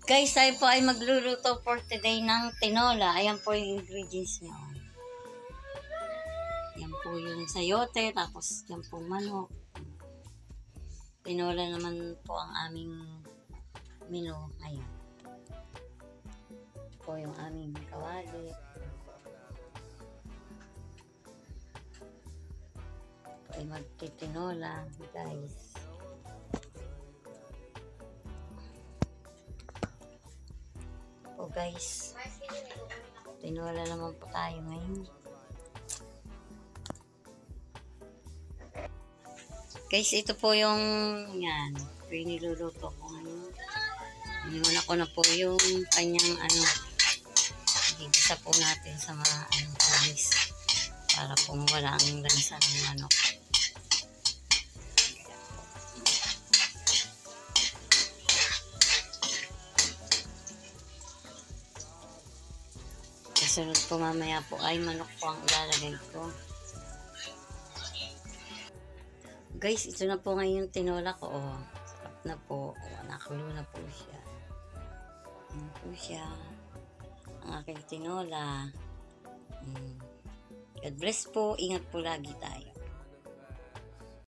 Guys, tayo po ay magluluto for today ng tinola. Ayan po yung ingredients niya. Ayan po yung sayote, tapos yan po manok. Tinola naman po ang aming menu. Ayan. Po yung aming kawali. Po ay magtitinola, guys. Po guys, tinola naman po tayo ngayon. Guys, ito po yung yan, niluluto ko ngayon. Iniwan ko na po yung kanyang igisa po natin sa mga tamis para po wala ang lansa ng manok. Kasunod po mamaya po ay manok po ang ilalagay ko. Guys, ito na po ngayon tinola ko. Oh, sarap na po. Oh, nakulo na po siya. Ayan po siya. Ang aking tinola. God bless po. Ingat po lagi tayo.